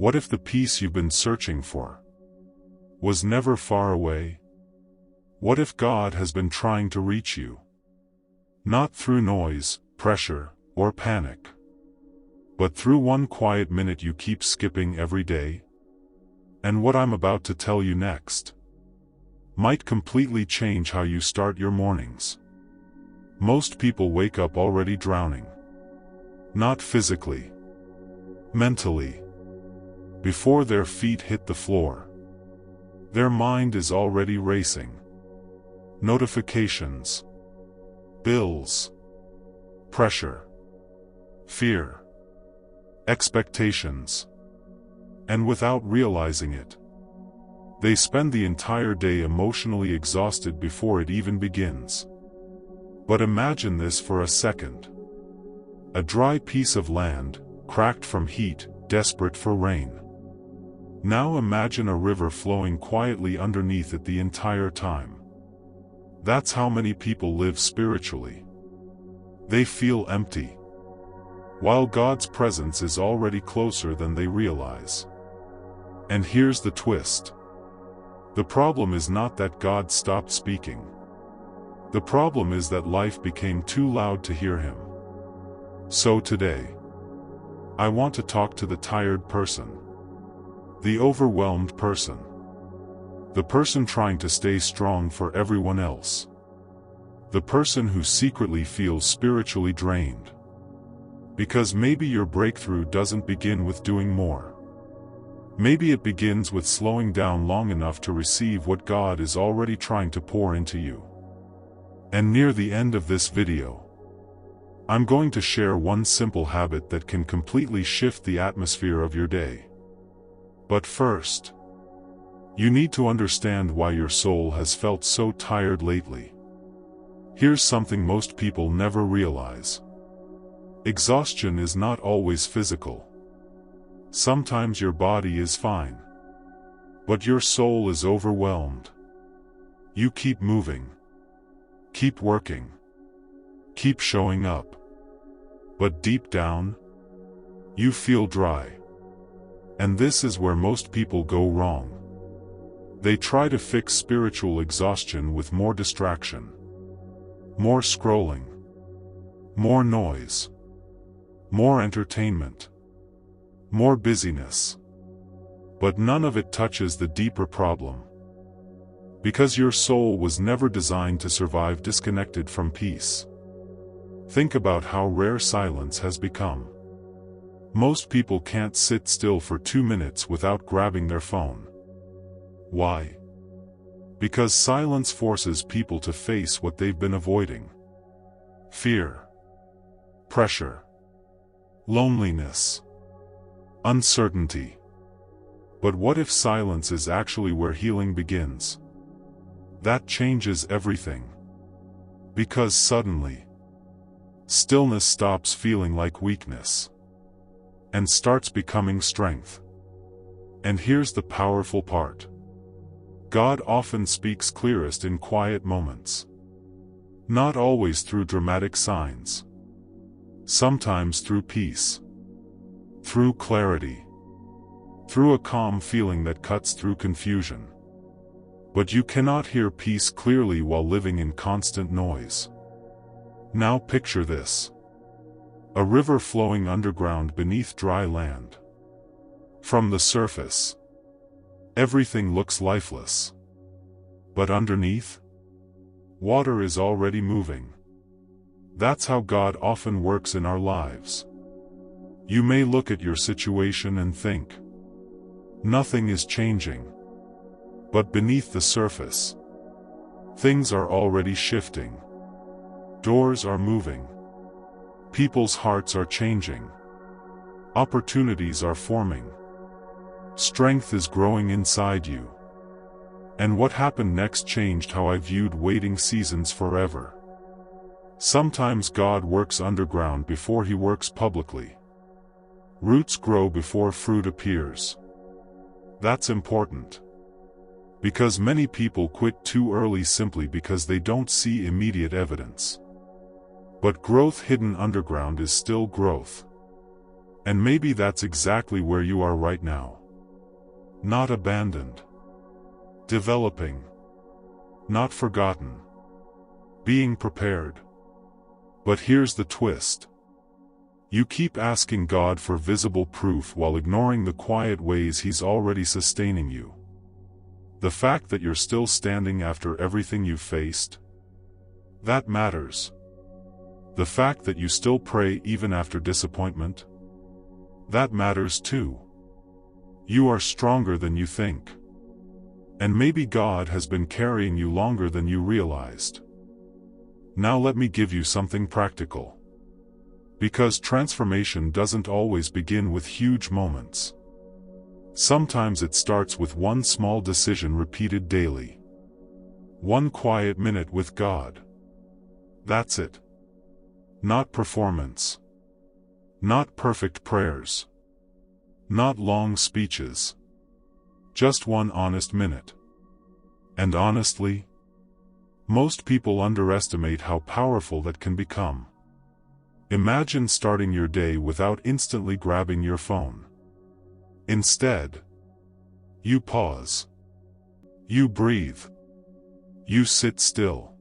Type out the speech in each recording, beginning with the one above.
What if the peace you've been searching for was never far away? What if God has been trying to reach you? Not through noise, pressure, or panic, but through one quiet minute you keep skipping every day? And what I'm about to tell you next might completely change how you start your mornings. Most people wake up already drowning. Not physically, mentally. Before their feet hit the floor, their mind is already racing. Notifications, bills, pressure, fear, expectations. And without realizing it, they spend the entire day emotionally exhausted before it even begins. But imagine this for a second. A dry piece of land, cracked from heat, desperate for rain. Now imagine a river flowing quietly underneath it the entire time. That's how many people live spiritually. They feel empty, while God's presence is already closer than they realize. And here's the twist. The problem is not that God stopped speaking. The problem is that life became too loud to hear him. So today, I want to talk to the tired person, the overwhelmed person, the person trying to stay strong for everyone else, the person who secretly feels spiritually drained. Because maybe your breakthrough doesn't begin with doing more. Maybe it begins with slowing down long enough to receive what God is already trying to pour into you. And near the end of this video, I'm going to share one simple habit that can completely shift the atmosphere of your day. But first, you need to understand why your soul has felt so tired lately. Here's something most people never realize. Exhaustion is not always physical. Sometimes your body is fine, but your soul is overwhelmed. You keep moving, keep working, keep showing up, but deep down, you feel dry. And this is where most people go wrong. They try to fix spiritual exhaustion with more distraction, more scrolling, more noise, more entertainment, more busyness. But none of it touches the deeper problem. Because your soul was never designed to survive disconnected from peace. Think about how rare silence has become. Most people can't sit still for 2 minutes without grabbing their phone. Why? Because silence forces people to face what they've been avoiding. Fear, pressure, loneliness, uncertainty. But what if silence is actually where healing begins? That changes everything. Because suddenly, stillness stops feeling like weakness and starts becoming strength. And here's the powerful part. God often speaks clearest in quiet moments. Not always through dramatic signs. Sometimes through peace. Through clarity. Through a calm feeling that cuts through confusion. But you cannot hear peace clearly while living in constant noise. Now picture this. A river flowing underground beneath dry land. From the surface, everything looks lifeless. But underneath, water is already moving. That's how God often works in our lives. You may look at your situation and think, nothing is changing. But beneath the surface, things are already shifting. Doors are moving. People's hearts are changing. Opportunities are forming. Strength is growing inside you. And what happened next changed how I viewed waiting seasons forever. Sometimes God works underground before he works publicly. Roots grow before fruit appears. That's important. Because many people quit too early simply because they don't see immediate evidence. But growth hidden underground is still growth. And maybe that's exactly where you are right now. Not abandoned. Developing. Not forgotten. Being prepared. But here's the twist. You keep asking God for visible proof while ignoring the quiet ways He's already sustaining you. The fact that you're still standing after everything you've faced, that matters. The fact that you still pray even after disappointment, that matters too. You are stronger than you think. And maybe God has been carrying you longer than you realized. Now let me give you something practical. Because transformation doesn't always begin with huge moments. Sometimes it starts with one small decision repeated daily. One quiet minute with God. That's it. Not performance. Not perfect prayers. Not long speeches. Just one honest minute. And honestly, most people underestimate how powerful that can become. Imagine starting your day without instantly grabbing your phone. Instead, you pause. You breathe. You sit still.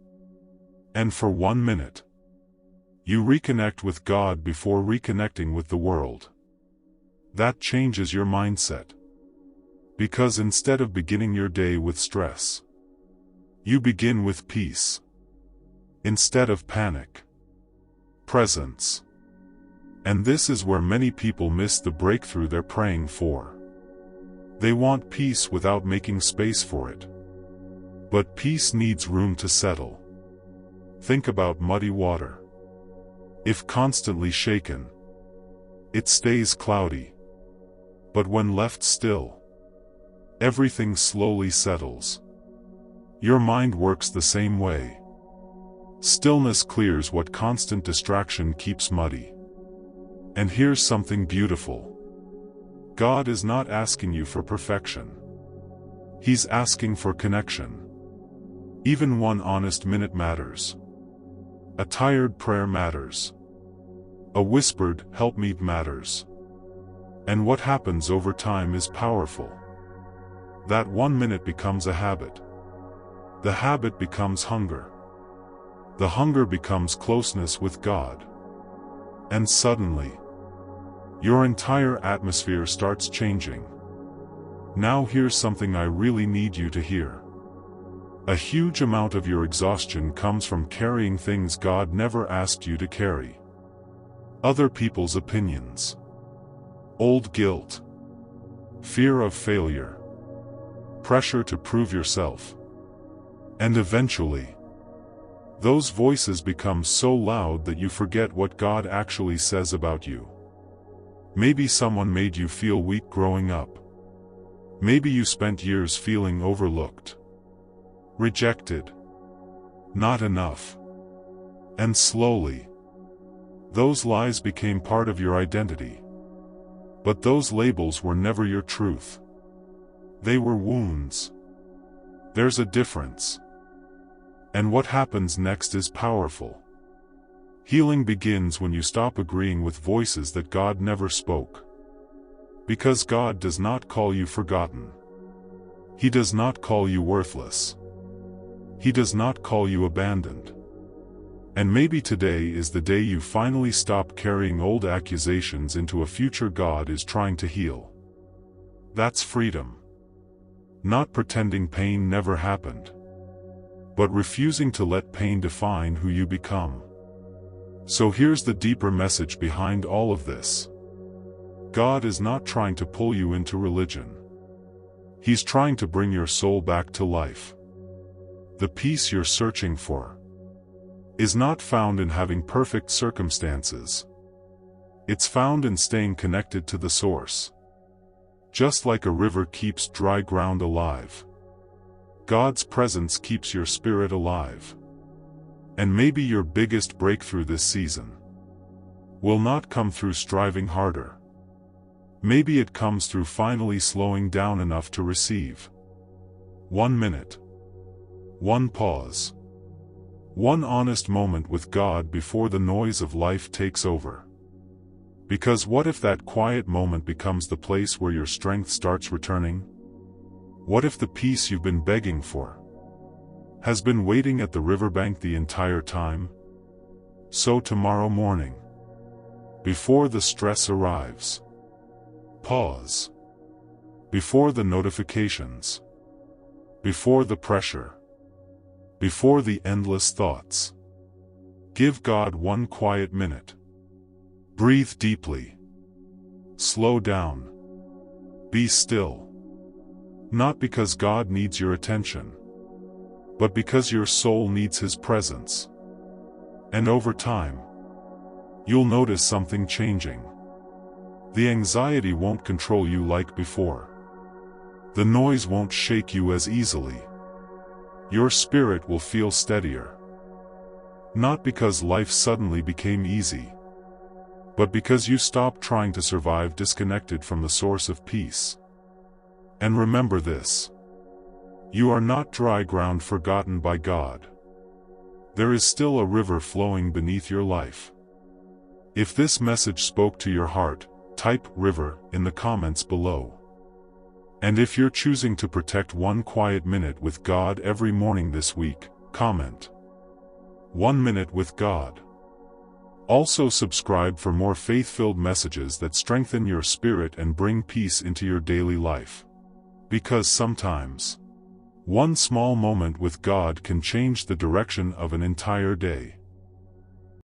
And for 1 minute, you reconnect with God before reconnecting with the world. That changes your mindset. Because instead of beginning your day with stress, you begin with peace. Instead of panic, presence. And this is where many people miss the breakthrough they're praying for. They want peace without making space for it. But peace needs room to settle. Think about muddy water. If constantly shaken, it stays cloudy. But when left still, everything slowly settles. Your mind works the same way. Stillness clears what constant distraction keeps muddy. And here's something beautiful. God is not asking you for perfection. He's asking for connection. Even one honest minute matters. A tired prayer matters. A whispered, "Help me," matters. And what happens over time is powerful. That 1 minute becomes a habit. The habit becomes hunger. The hunger becomes closeness with God. And suddenly, your entire atmosphere starts changing. Now here's something I really need you to hear. A huge amount of your exhaustion comes from carrying things God never asked you to carry. Other people's opinions. Old guilt. Fear of failure. Pressure to prove yourself. And eventually, those voices become so loud that you forget what God actually says about you. Maybe someone made you feel weak growing up. Maybe you spent years feeling overlooked. Rejected. Not enough. And slowly, those lies became part of your identity. But those labels were never your truth. They were wounds. There's a difference. And what happens next is powerful. Healing begins when you stop agreeing with voices that God never spoke. Because God does not call you forgotten. He does not call you worthless. He does not call you abandoned. And maybe today is the day you finally stop carrying old accusations into a future God is trying to heal. That's freedom. Not pretending pain never happened, but refusing to let pain define who you become. So here's the deeper message behind all of this. God is not trying to pull you into religion. He's trying to bring your soul back to life. The peace you're searching for is not found in having perfect circumstances. It's found in staying connected to the source. Just like a river keeps dry ground alive, God's presence keeps your spirit alive. And maybe your biggest breakthrough this season will not come through striving harder. Maybe it comes through finally slowing down enough to receive. 1 minute. One pause. One honest moment with God before the noise of life takes over. Because what if that quiet moment becomes the place where your strength starts returning? What if the peace you've been begging for has been waiting at the riverbank the entire time? So tomorrow morning, before the stress arrives, pause. Before the notifications, before the pressure, before the endless thoughts, give God one quiet minute. Breathe deeply. Slow down. Be still. Not because God needs your attention, but because your soul needs His presence. And over time, you'll notice something changing. The anxiety won't control you like before. The noise won't shake you as easily. Your spirit will feel steadier. Not because life suddenly became easy, but because you stopped trying to survive disconnected from the source of peace. And remember this: you are not dry ground forgotten by God. There is still a river flowing beneath your life. If this message spoke to your heart, type "river" in the comments below. And if you're choosing to protect one quiet minute with God every morning this week, comment 1 minute with God. Also subscribe for more faith-filled messages that strengthen your spirit and bring peace into your daily life. Because sometimes, one small moment with God can change the direction of an entire day.